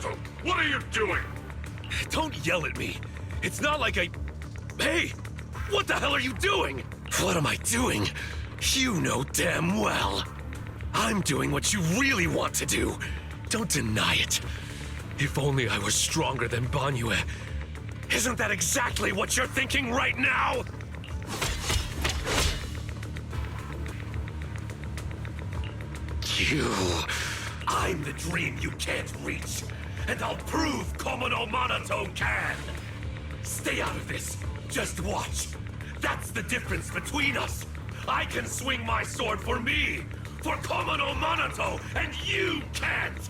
Monato, what are you doing? Don't yell at me. It's not like I... Hey! What the hell are you doing? What am I doing? You know damn well. I'm doing what you really want to do. Don't deny it. If only I was stronger than Banyue. Isn't that exactly what you're thinking right now? I'm the dream you can't reach, and I'll prove Komono Monato can! Stay out of this. Just watch. That's the difference between us. I can swing my sword for me, for Komono Monato, and you can't!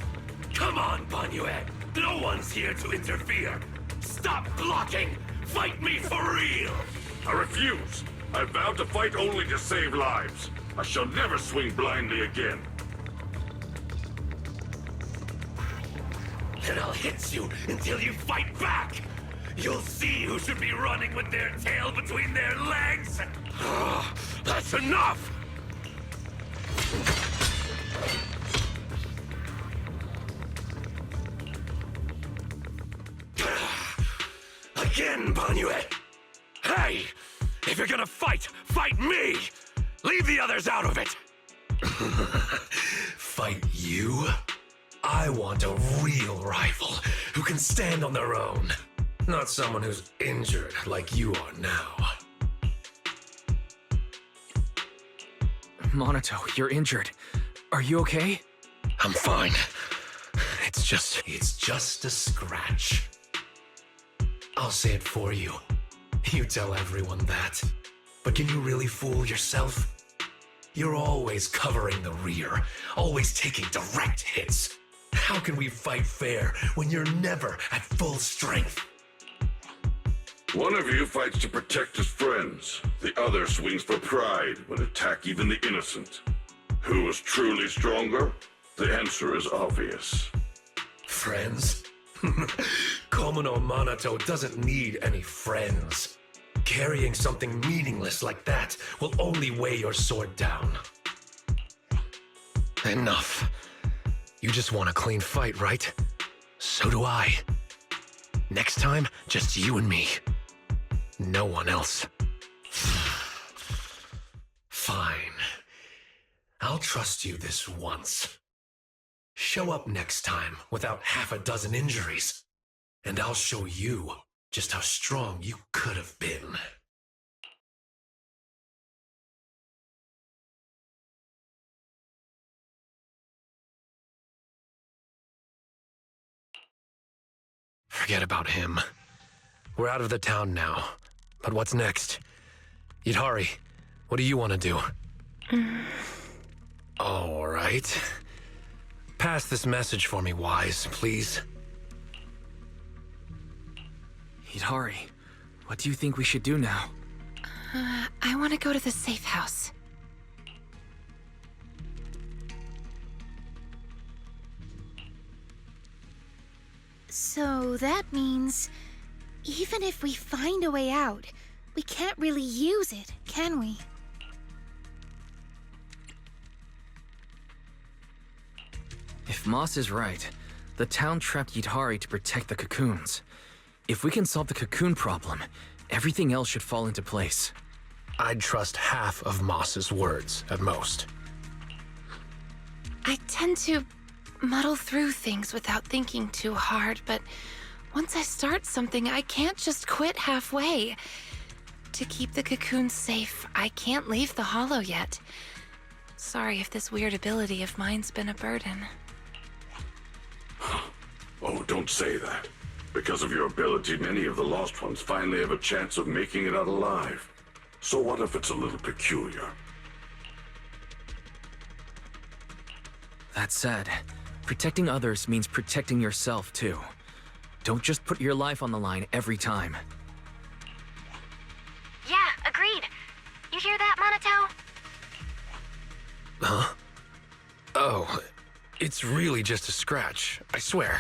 Come on, Banyue. No one's here to interfere. Stop blocking! Fight me for real! I refuse. I vow to fight only to save lives. I shall never swing blindly again. Then I'll hit you until you fight back! You'll see who should be running with their tail between their legs! That's enough! Again, Banyue! Hey! If you're gonna fight, fight me! Leave the others out of it! Fight you? I want a real rival who can stand on their own. Not someone who's injured like you are now. Monato, you're injured. Are you okay? I'm fine. It's just a scratch. I'll say it for you. You tell everyone that. But can you really fool yourself? You're always covering the rear, always taking direct hits. How can we fight fair when you're never at full strength? One of you fights to protect his friends. The other swings for pride when attack even the innocent. Who is truly stronger? The answer is obvious. Friends? Komono Monato doesn't need any friends. Carrying something meaningless like that will only weigh your sword down. Enough. You just want a clean fight, right? So do I. Next time, just you and me. No one else. Fine. I'll trust you this once. Show up next time without half a dozen injuries, and I'll show you just how strong you could have been. Forget about him. We're out of the town now. But what's next? Yidhari, what do you want to do? All right. Pass this message for me, Wise, please. Hidari, what do you think we should do now? I want to go to the safe house. So that means, even if we find a way out, we can't really use it, can we? If Moss is right, the town trapped Yidhari to protect the cocoons. If we can solve the cocoon problem, everything else should fall into place. I'd trust half of Moss's words, at most. I tend to muddle through things without thinking too hard, but once I start something, I can't just quit halfway. To keep the cocoons safe, I can't leave the hollow yet. Sorry if this weird ability of mine's been a burden. Oh, don't say that. Because of your ability, many of the Lost Ones finally have a chance of making it out alive. So what if it's a little peculiar? That said, protecting others means protecting yourself too. Don't just put your life on the line every time. Yeah, agreed. You hear that, Monato? Huh? Oh, it's really just a scratch, I swear.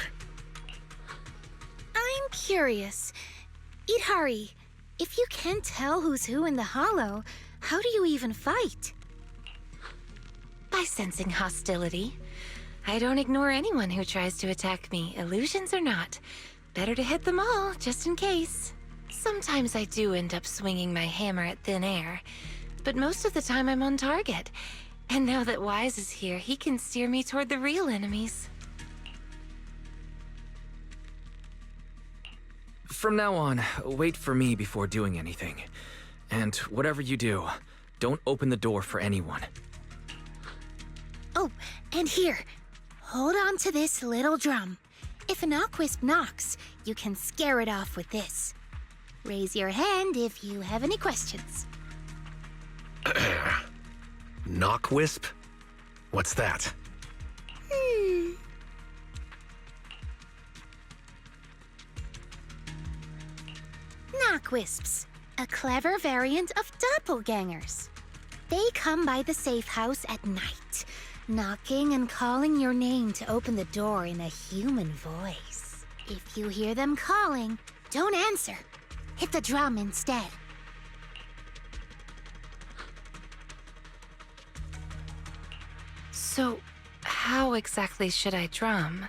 I'm curious. Yidhari, if you can't tell who's who in the hollow, how do you even fight? By sensing hostility. I don't ignore anyone who tries to attack me, illusions or not. Better to hit them all, just in case. Sometimes I do end up swinging my hammer at thin air, but most of the time I'm on target. And now that Wise is here, he can steer me toward the real enemies. From now on, wait for me before doing anything. And whatever you do, don't open the door for anyone. Oh, and here. Hold on to this little drum. If a knockwisp knocks, you can scare it off with this. Raise your hand if you have any questions. Knockwisp? What's that? Knockwisps, a clever variant of doppelgangers. They come by the safe house at night, knocking and calling your name to open the door in a human voice. If you hear them calling, don't answer. Hit the drum instead. So, how exactly should I drum?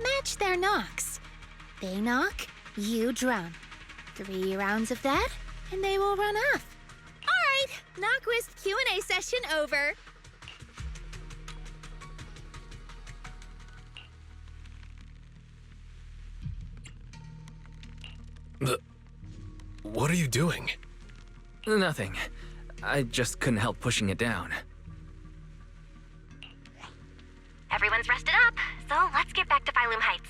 Match their knocks. They knock, you drum. 3 rounds of that, and they will run off. All right, Knockwisp Q&A session over. What are you doing? Nothing. I just couldn't help pushing it down. Everyone's rested up, so let's get back to Phylum Heights.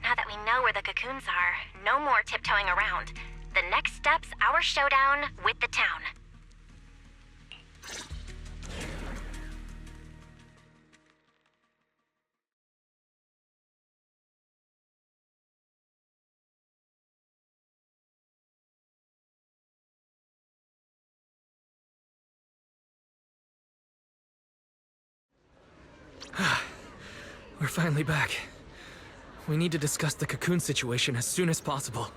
Now that we know where the cocoons are, no more tiptoeing around. The next step's our showdown with the town. We're finally back. We need to discuss the cocoon situation as soon as possible.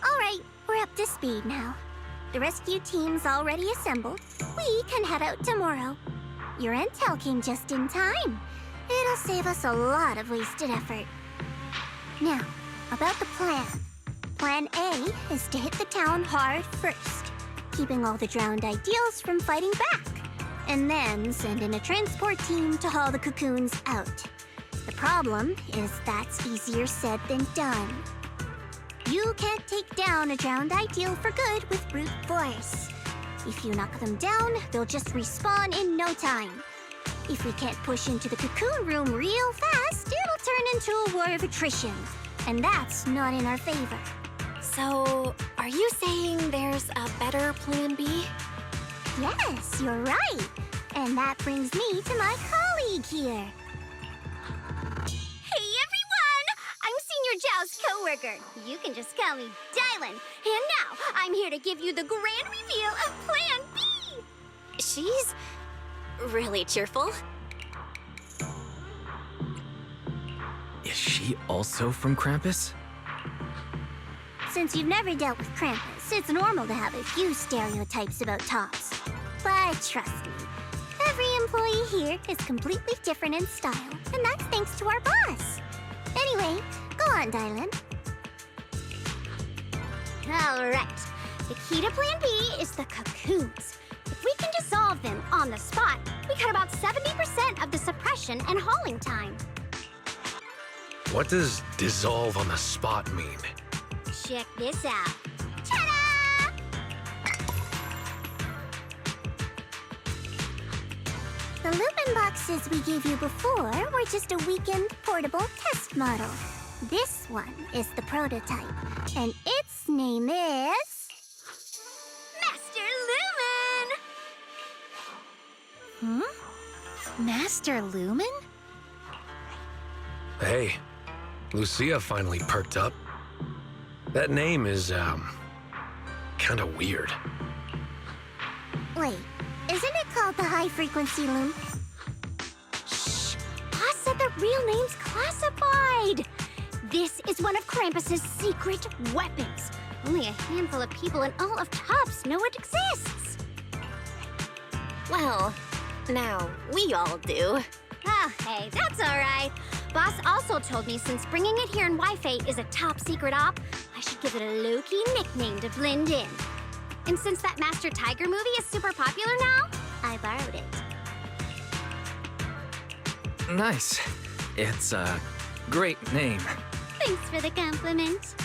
All right, we're up to speed now. The rescue team's already assembled. We can head out tomorrow. Your intel came just in time. It'll save us a lot of wasted effort. Now, about the plan. Plan A is to hit the town hard first, keeping all the drowned ideals from fighting back, and then send in a transport team to haul the cocoons out. The problem is that's easier said than done. You can't take down a drowned ideal for good with brute force. If you knock them down, they'll just respawn in no time. If we can't push into the cocoon room real fast, it'll turn into a war of attrition. And that's not in our favor. So, are you saying there's a better plan B? Yes, you're right. And that brings me to my colleague here. Hey everyone! I'm Senior Zhao's coworker. You can just call me Dylan. And now, I'm here to give you the grand reveal of Plan B! She's really cheerful. Is she also from Krampus? Since you've never dealt with Krampus, it's normal to have a few stereotypes about tops. But trust me, every employee here is completely different in style, and that's thanks to our boss. Anyway, go on, Dylan. All right, the key to Plan B is the cocoons. If we can dissolve them on the spot, we cut about 70% of the suppression and hauling time. What does dissolve on the spot mean? Check this out. Ta-da! The Lupin boxes we gave you before were just a weekend portable test model. This one is the prototype, and its name is... Master Lumen! Master Lumen? Hey, Lucia finally perked up. That name is, kinda weird. Wait, isn't it called the high-frequency loom? Shh! Boss said the real name's classified! This is one of Krampus's secret weapons. Only a handful of people in all of Tops know it exists. Well, now we all do. Oh, hey, that's all right. Boss also told me since bringing it here in Wi-Fi is a top secret op, I should give it a low-key nickname to blend in. And since that Master Tiger movie is super popular now, I borrowed it. Nice. It's a great name. Thanks for the compliment.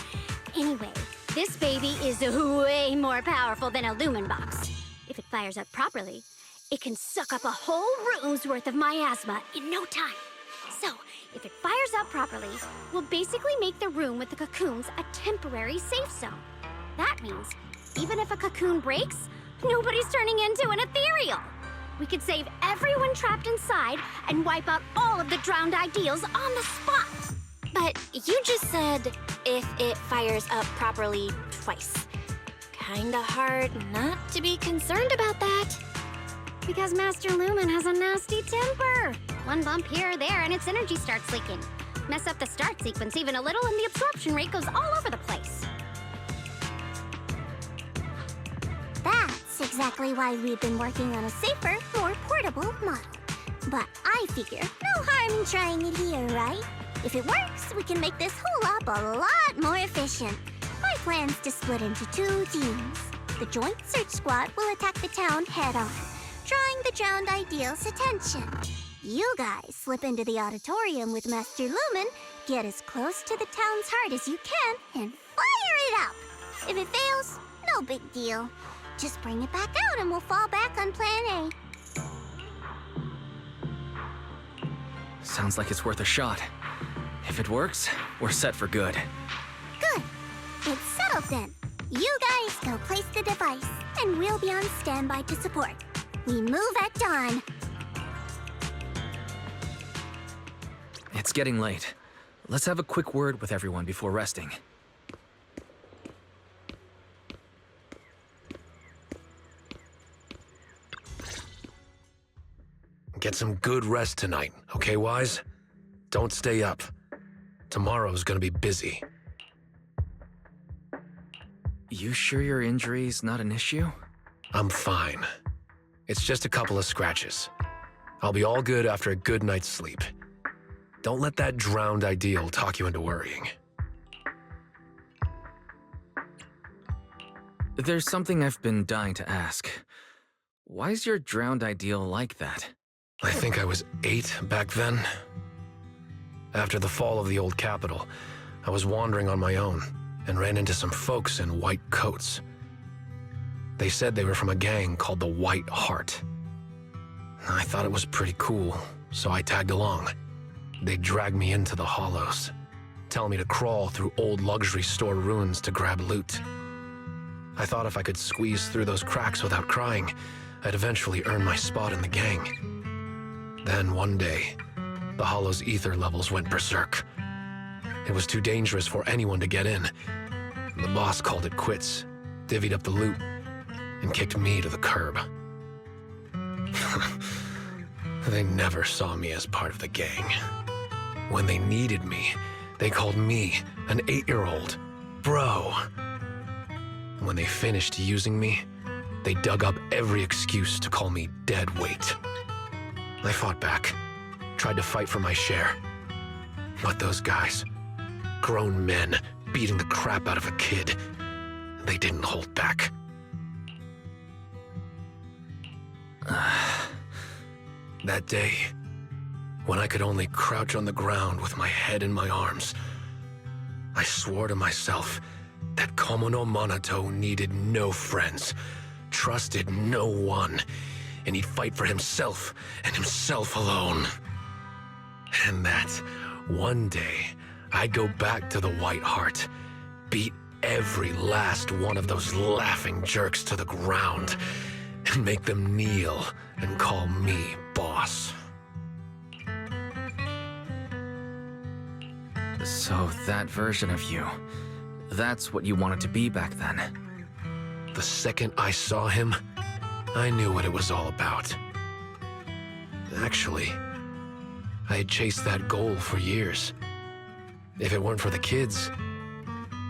Anyway, this baby is way more powerful than a Lumen box. If it fires up properly, it can suck up a whole room's worth of miasma in no time. So, if it fires up properly, we'll basically make the room with the cocoons a temporary safe zone. That means, even if a cocoon breaks, nobody's turning into an ethereal. We could save everyone trapped inside and wipe out all of the drowned ideals on the spot. But you just said if it fires up properly twice. Kinda hard not to be concerned about that. Because Master Lumen has a nasty temper. One bump here or there and its energy starts leaking. Mess up the start sequence even a little and the absorption rate goes all over the place. That's exactly why we've been working on a safer, more portable model. But I figure no harm in trying it here, right? If it works, we can make this whole op a lot more efficient. My plan's to split into 2 teams. The Joint Search Squad will attack the town head-on, drawing the drowned ideal's attention. You guys slip into the auditorium with Master Lumen, get as close to the town's heart as you can, and fire it up! If it fails, no big deal. Just bring it back out and we'll fall back on Plan A. Sounds like it's worth a shot. If it works, we're set for good. Good. It's settled then. You guys go place the device, and we'll be on standby to support. We move at dawn. It's getting late. Let's have a quick word with everyone before resting. Get some good rest tonight, okay, Wise? Don't stay up. Tomorrow's gonna be busy. You sure your injury's not an issue? I'm fine. It's just a couple of scratches. I'll be all good after a good night's sleep. Don't let that drowned ideal talk you into worrying. There's something I've been dying to ask. Why is your drowned ideal like that? I think I was 8 back then. After the fall of the old capital, I was wandering on my own and ran into some folks in white coats. They said they were from a gang called the White Heart. I thought it was pretty cool, so I tagged along. They dragged me into the hollows, telling me to crawl through old luxury store ruins to grab loot. I thought if I could squeeze through those cracks without crying, I'd eventually earn my spot in the gang. Then one day, the hollow's ether levels went berserk. It was too dangerous for anyone to get in. The boss called it quits, divvied up the loot, and kicked me to the curb. They never saw me as part of the gang. When they needed me, they called me an 8-year-old bro. When they finished using me, they dug up every excuse to call me dead weight. I fought back, tried to fight for my share. But those guys, grown men beating the crap out of a kid, they didn't hold back. That day, when I could only crouch on the ground with my head in my arms, I swore to myself that Komono Monato needed no friends, trusted no one, and he'd fight for himself and himself alone. And that one day, I'd go back to the White Heart, beat every last one of those laughing jerks to the ground, and make them kneel and call me boss. So that version of you, that's what you wanted to be back then? The second I saw him, I knew what it was all about. Actually, I had chased that goal for years. If it weren't for the kids,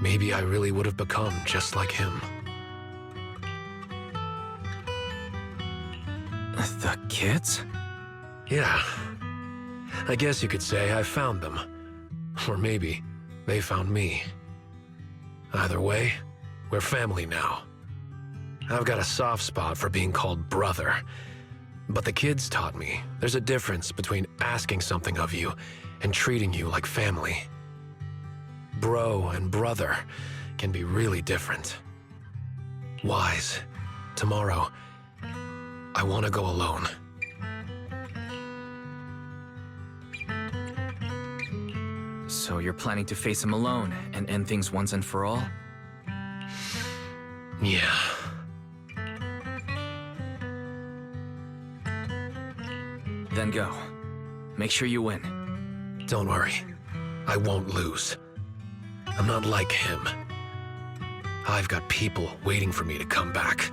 maybe I really would have become just like him. The kids? Yeah. I guess you could say I found them. Or maybe they found me. Either way, we're family now. I've got a soft spot for being called brother. But the kids taught me there's a difference between asking something of you and treating you like family. Bro and brother can be really different. Wise, tomorrow, I want to go alone. So you're planning to face him alone and end things once and for all? Yeah. Then go. Make sure you win. Don't worry. I won't lose. I'm not like him. I've got people waiting for me to come back.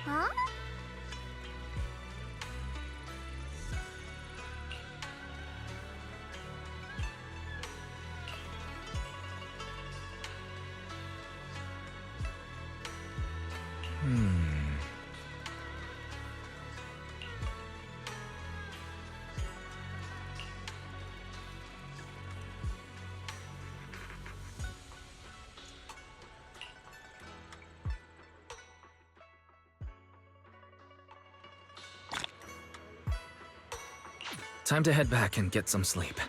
Huh? Time to head back and get some sleep.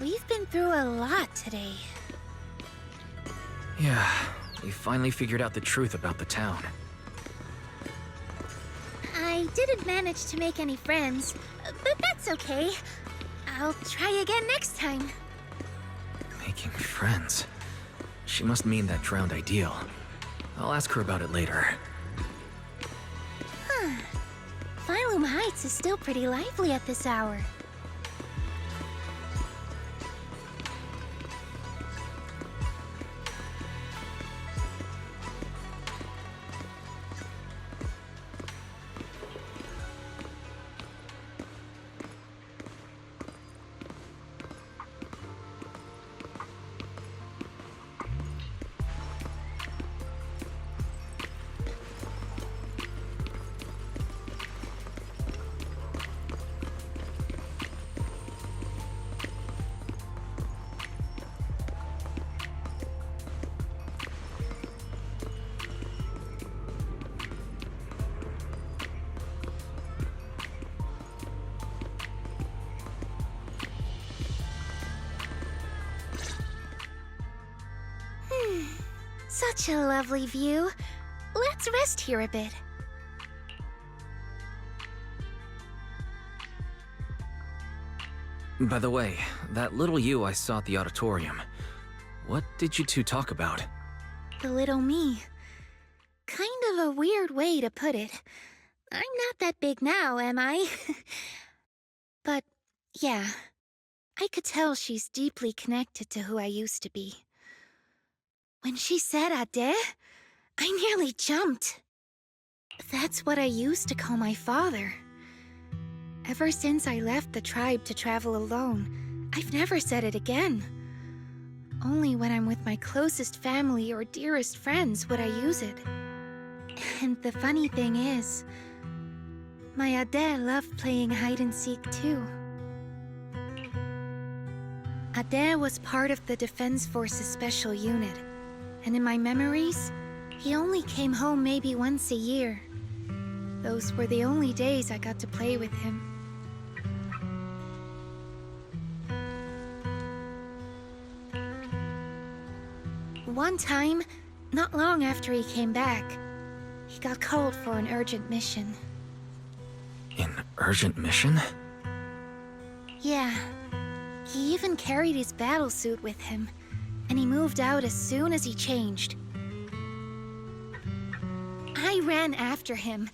We've been through a lot today. Yeah, we finally figured out the truth about the town. I didn't manage to make any friends, but that's okay. I'll try again next time. Making friends. She must mean that drowned ideal. I'll ask her about it later. Phylum Heights is still pretty lively at this hour. Such a lovely view. Let's rest here a bit. By the way, that little you I saw at the auditorium. What did you two talk about? The little me. Kind of a weird way to put it. I'm not that big now, am I? But, yeah. I could tell she's deeply connected to who I used to be. When she said Ade, I nearly jumped. That's what I used to call my father. Ever since I left the tribe to travel alone, I've never said it again. Only when I'm with my closest family or dearest friends would I use it. And the funny thing is, my Ade loved playing hide-and-seek too. Ade was part of the Defense Forces Special Unit, and in my memories, he only came home maybe once a year. Those were the only days I got to play with him. One time, not long after he came back, he got called for an urgent mission. An urgent mission? Yeah. He even carried his battlesuit with him, and he moved out as soon as he changed. I ran after him.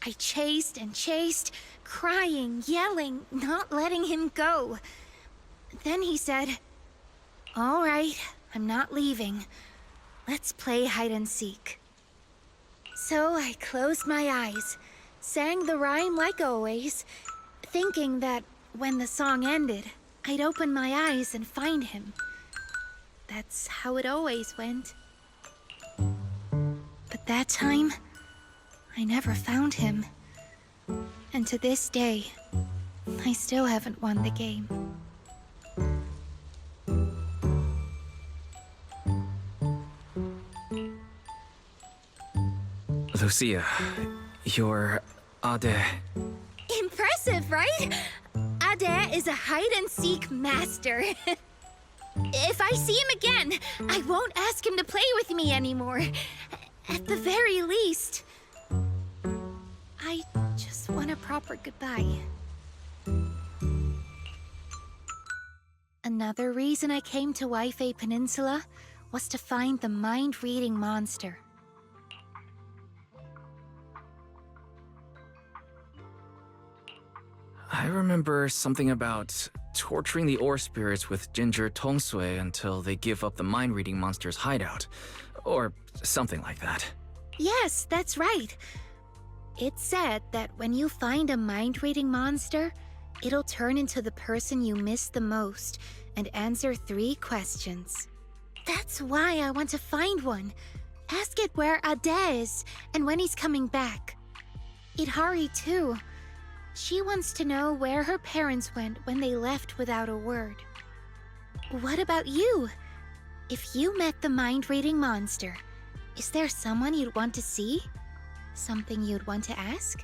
I chased and chased, crying, yelling, not letting him go. Then he said, "All right, I'm not leaving. Let's play hide-and-seek." So I closed my eyes, sang the rhyme like always, thinking that when the song ended, I'd open my eyes and find him. That's how it always went. But that time, I never found him. And to this day, I still haven't won the game. Lucia, you're Ade. Impressive, right? Ade is a hide-and-seek master. If I see him again, I won't ask him to play with me anymore. At the very least, I just want a proper goodbye. Another reason I came to Waifei Peninsula was to find the mind-reading monster. I remember something about torturing the ore spirits with ginger tongsui until they give up the mind-reading monster's hideout. Or something like that. Yes, that's right. It's said that when you find a mind-reading monster, it'll turn into the person you miss the most and answer 3 questions. That's why I want to find one. Ask it where Ade is and when he's coming back. Idhari too. She wants to know where her parents went when they left without a word. What about you? If you met the mind-reading monster, is there someone you'd want to see? Something you'd want to ask?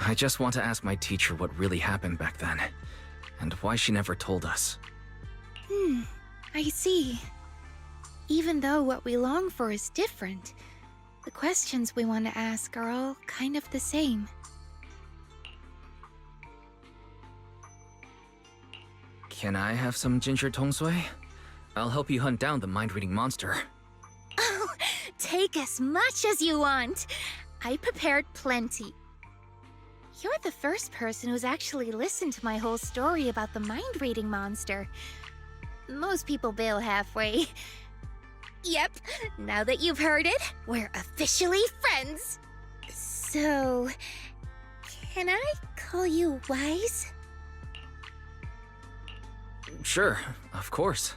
I just want to ask my teacher what really happened back then. and why she never told us. I see. Even though what we long for is different, the questions we want to ask are all kind of the same. Can I have some ginger tongsui? I'll help you hunt down the mind-reading monster. Oh, take as much as you want. I prepared plenty. You're the first person who's actually listened to my whole story about the mind-reading monster. Most people bail halfway. Yep, now that you've heard it, we're officially friends. So, can I call you Wise? Sure, of course.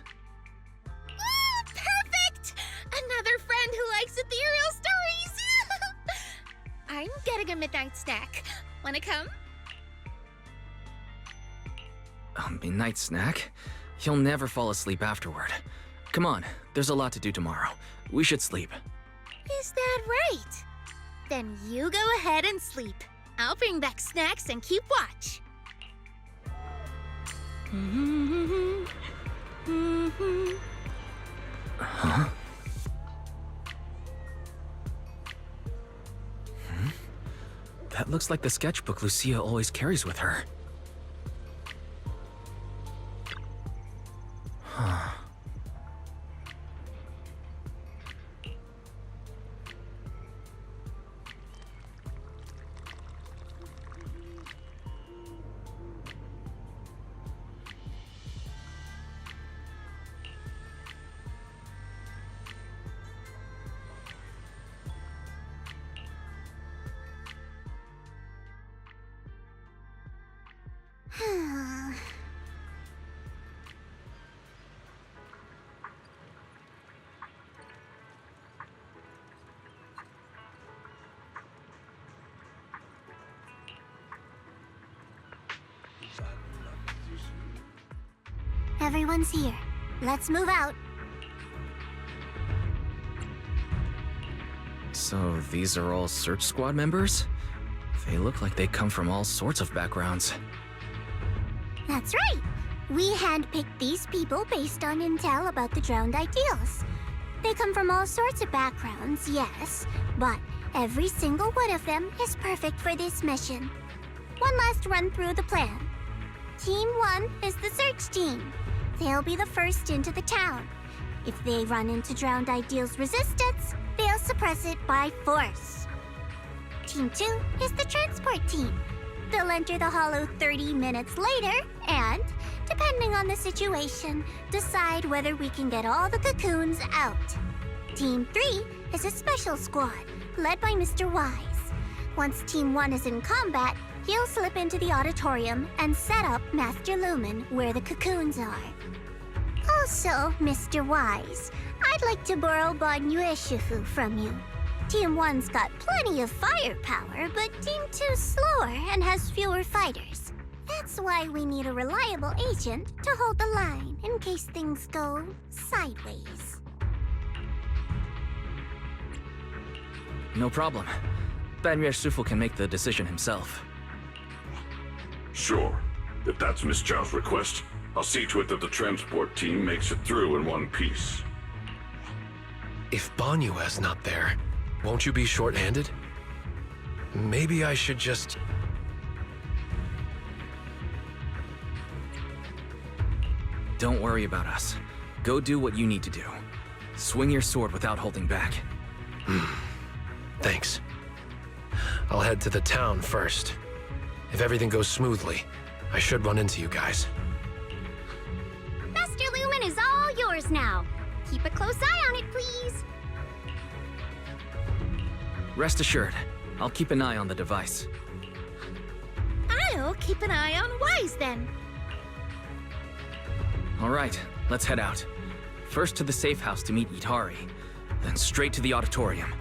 Perfect! Another friend who likes ethereal stories! I'm getting a midnight snack. Wanna come? A midnight snack? He'll never fall asleep afterward. Come on, there's a lot to do tomorrow. We should sleep. Is that right? Then you go ahead and sleep. I'll bring back snacks and keep watch. Huh? That looks like the sketchbook Lucia always carries with her. Huh. Everyone's here. Let's move out. So these are all search squad members? They look like they come from all sorts of backgrounds. That's right. We handpicked these people based on intel about the drowned ideals. They come from all sorts of backgrounds, yes, but every single one of them is perfect for this mission. One last run through the plan. Team 1 is the search team. They'll be the first into the town. If they run into drowned ideals resistance, they'll suppress it by force. Team 2 is the transport team. They'll enter the hollow 30 minutes later and, depending on the situation, decide whether we can get all the cocoons out. Team 3 is a special squad, led by Mr. Wise. Once Team 1 is in combat, he'll slip into the auditorium and set up Master Lumen where the cocoons are. Also, Mr. Wise, I'd like to borrow Bon Yue Shifu from you. Team 1's got plenty of firepower, but Team 2's slower and has fewer fighters. That's why we need a reliable agent to hold the line in case things go sideways. No problem. Ban Yue Shifu can make the decision himself. Sure. If that's Miss Zhao's request, I'll see to it that the transport team makes it through in one piece. If Banyue's not there, won't you be short-handed? Maybe I should just... Don't worry about us. Go do what you need to do. Swing your sword without holding back. Thanks. I'll head to the town first. If everything goes smoothly, I should run into you guys. Master Lumen is all yours now. Keep a close eye on it, please. Rest assured, I'll keep an eye on the device. I'll keep an eye on Wise then. All right, let's head out. First to the safe house to meet Itari, then straight to the auditorium.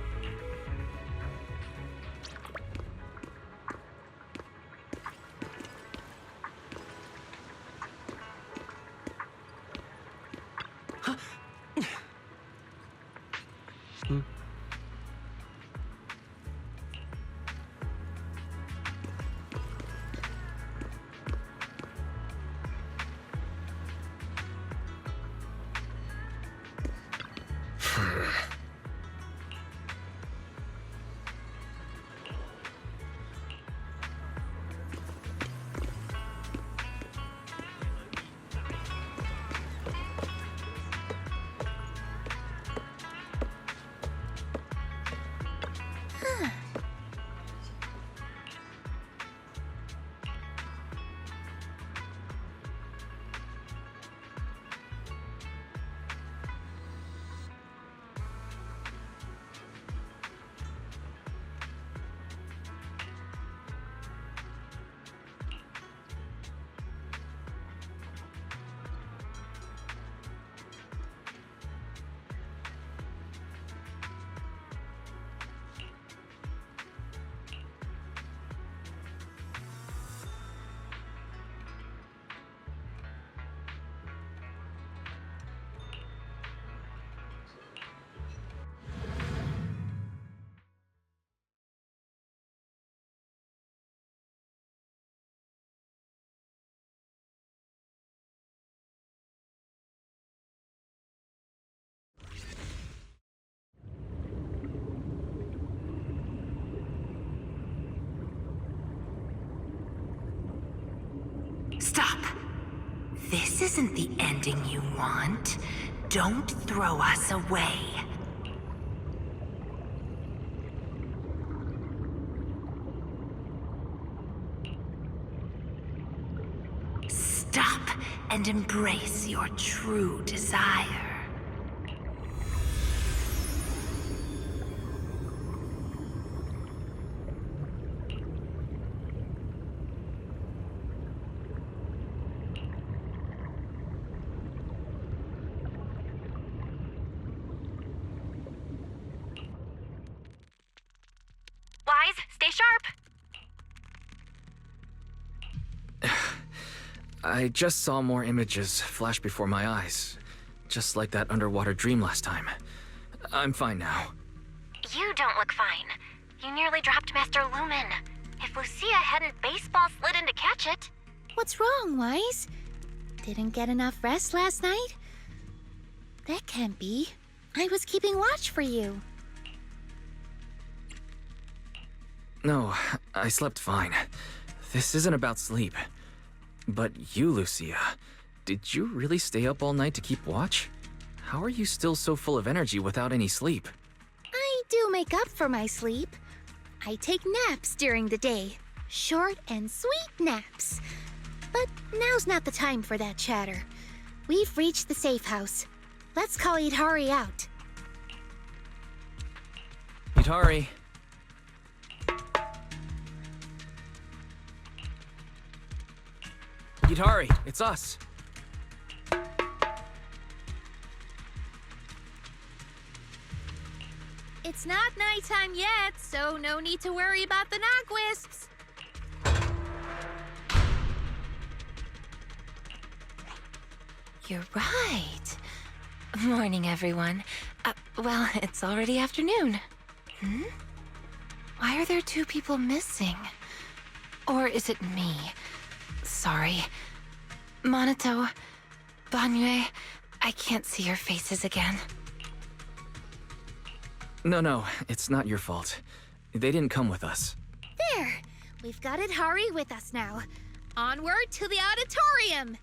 This isn't the ending you want. Don't throw us away. Stop and embrace your true desire. Wise, stay sharp. I just saw more images flash before my eyes. Just like that underwater dream last time. I'm fine now. You don't look fine. You nearly dropped Master Lumen. If Lucia hadn't baseball slid in to catch it... What's wrong, Wise? Didn't get enough rest last night? That can't be. I was keeping watch for you. No, I slept fine. This isn't about sleep. But you, Lucia, did you really stay up all night to keep watch? How are you still so full of energy without any sleep? I do make up for my sleep. I take naps during the day. Short and sweet naps. But now's not the time for that chatter. We've reached the safe house. Let's call Itari out. Itari. Itari, it's us. It's not nighttime yet, so no need to worry about the knock-wisps. You're right. Morning, everyone. Well, it's already afternoon. Why are there two people missing? Or is it me? Sorry. Monato, Banyue, I can't see your faces again. No, it's not your fault. They didn't come with us. There! We've got Itari with us now. Onward to the auditorium!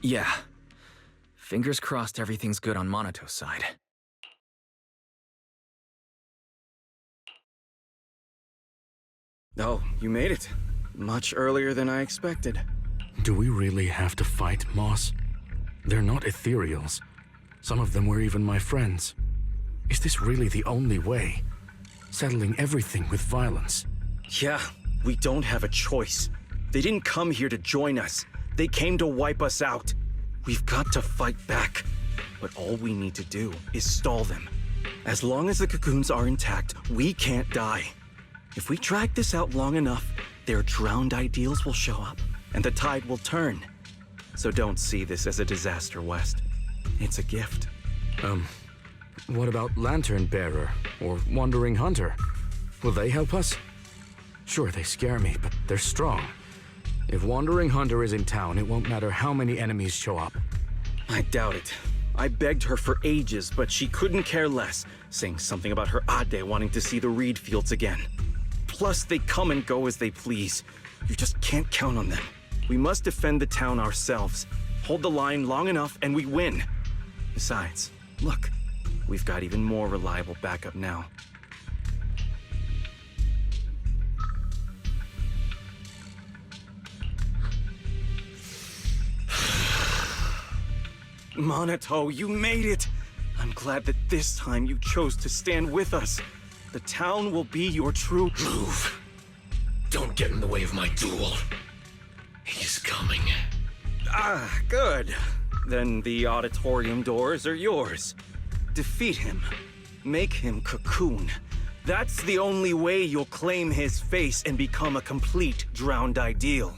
Yeah. Fingers crossed everything's good on Monato's side. Oh, you made it. Much earlier than I expected. Do we really have to fight, Moss? They're not ethereals. Some of them were even my friends. Is this really the only way? Settling everything with violence? Yeah, we don't have a choice. They didn't come here to join us. They came to wipe us out. We've got to fight back. But all we need to do is stall them. As long as the cocoons are intact, we can't die. If we drag this out long enough, their drowned ideals will show up, and the tide will turn. So don't see this as a disaster, West. It's a gift. What about Lantern Bearer or Wandering Hunter? Will they help us? Sure, they scare me, but they're strong. If Wandering Hunter is in town, it won't matter how many enemies show up. I doubt it. I begged her for ages, but she couldn't care less, saying something about her Ade wanting to see the reed fields again. Plus, they come and go as they please. You just can't count on them. We must defend the town ourselves. Hold the line long enough and we win. Besides, look, we've got even more reliable backup now. Monato, you made it! I'm glad that this time you chose to stand with us. The town will be your true... Move. Don't get in the way of my duel. He's coming. Ah, good. Then the auditorium doors are yours. Defeat him. Make him cocoon. That's the only way you'll claim his face and become a complete drowned ideal.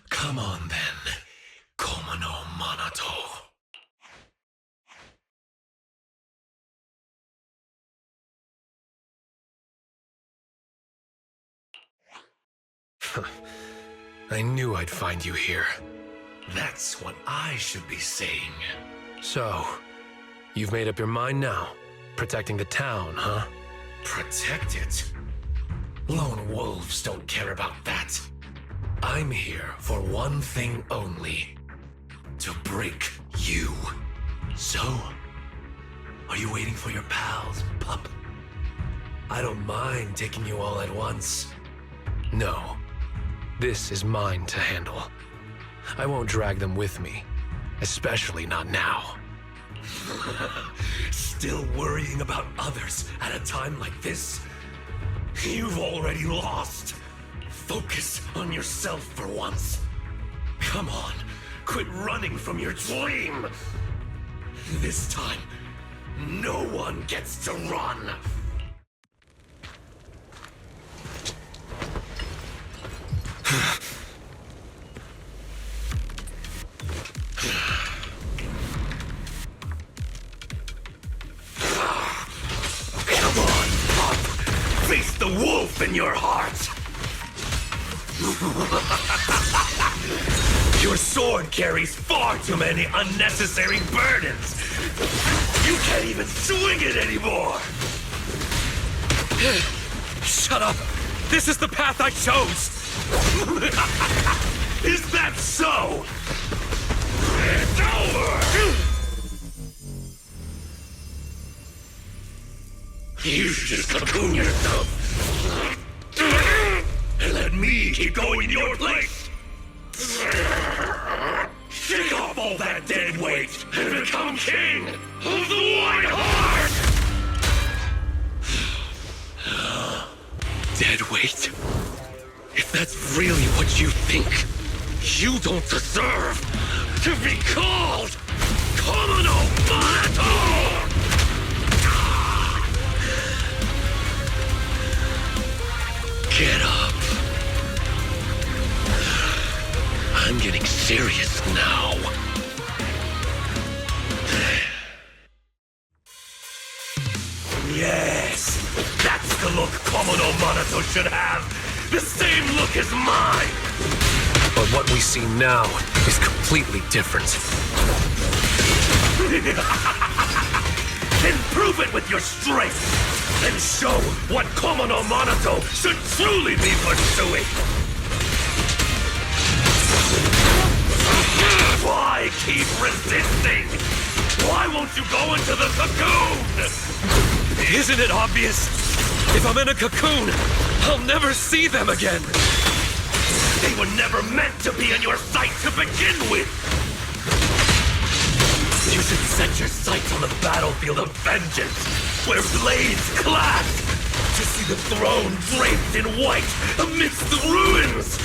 Come on, then. Komo no Monato. I knew I'd find you here. That's what I should be saying. So, you've made up your mind now? Protecting the town, huh? Protect it? Lone wolves don't care about that. I'm here for one thing only. To break you. So, are you waiting for your pals, pup? I don't mind taking you all at once. No. This is mine to handle. I won't drag them with me. Especially not now. Still worrying about others at a time like this? You've already lost. Focus on yourself for once. Come on, quit running from your dream. This time, no one gets to run. Come on, pup. Face the wolf in your heart. Your sword carries far too many unnecessary burdens. You can't even swing it anymore. Shut up! This is the path I chose! Is that so? It's over! You should just cocoon yourself. And let me keep going in your place. Shake off all that dead weight and become king of the White Heart! Dead weight? If that's really what you think, you don't deserve to be called Komono Manato! Get up. I'm getting serious now. Yes, that's the look Komodo Manato should have. The same look as mine. But what we see now is completely different. Then prove it with your strength. And show what Komodo Manato should truly be pursuing. Why keep resisting? Why won't you go into the cocoon? Isn't it obvious? If I'm in a cocoon, I'll never see them again! They were never meant to be in your sight to begin with! You should set your sights on the battlefield of vengeance, where blades clash, to see the throne draped in white amidst the ruins!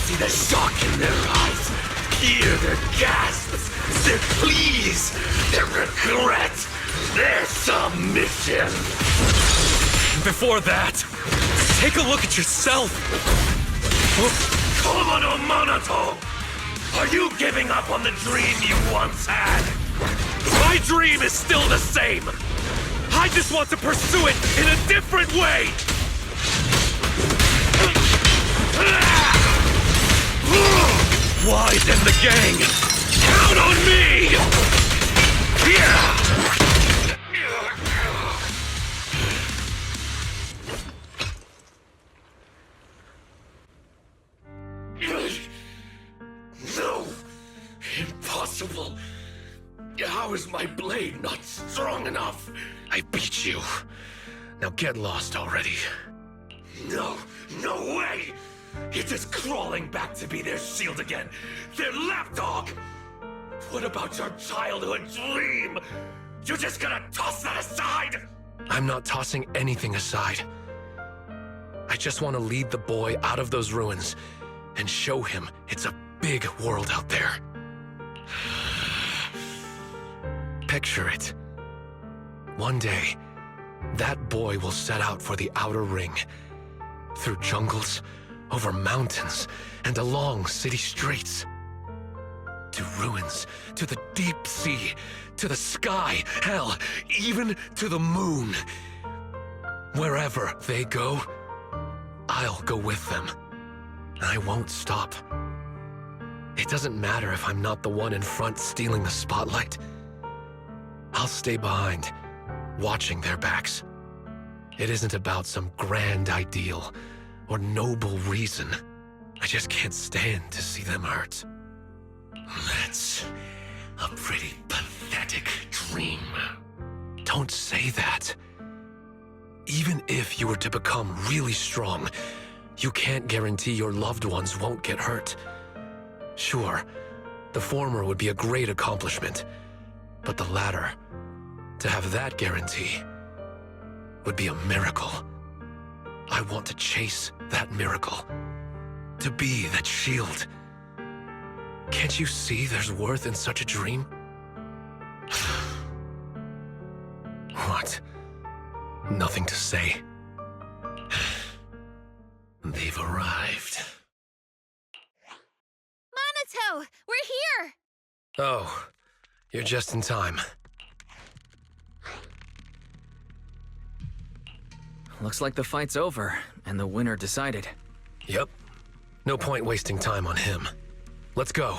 See the shock in their eyes, hear their gasps, their pleas, their regret, their submission! Before that, take a look at yourself! Komodo Manato! Are you giving up on the dream you once had? My dream is still the same! I just want to pursue it in a different way! Wise and the gang, count on me! No! Impossible! How is my blade not strong enough? I beat you. Now get lost already. No, no way! You're just crawling back to be their shield again. Their lapdog! What about your childhood dream? You're just gonna toss that aside? I'm not tossing anything aside. I just want to lead the boy out of those ruins and show him it's a big world out there. Picture it. One day, that boy will set out for the outer ring, through jungles, over mountains, and along city streets. To ruins, to the deep sea, to the sky, hell, even to the moon. Wherever they go, I'll go with them. I won't stop. It doesn't matter if I'm not the one in front stealing the spotlight. I'll stay behind, watching their backs. It isn't about some grand ideal or noble reason. I just can't stand to see them hurt. That's a pretty pathetic dream. Don't say that. Even if you were to become really strong, you can't guarantee your loved ones won't get hurt. Sure, the former would be a great accomplishment, but the latter, to have that guarantee, would be a miracle. I want to chase that miracle, to be that shield. Can't you see there's worth in such a dream? What? Nothing to say. They've arrived. Monato, we're here! Oh, you're just in time. Looks like the fight's over, and the winner decided. Yep. No point wasting time on him. Let's go.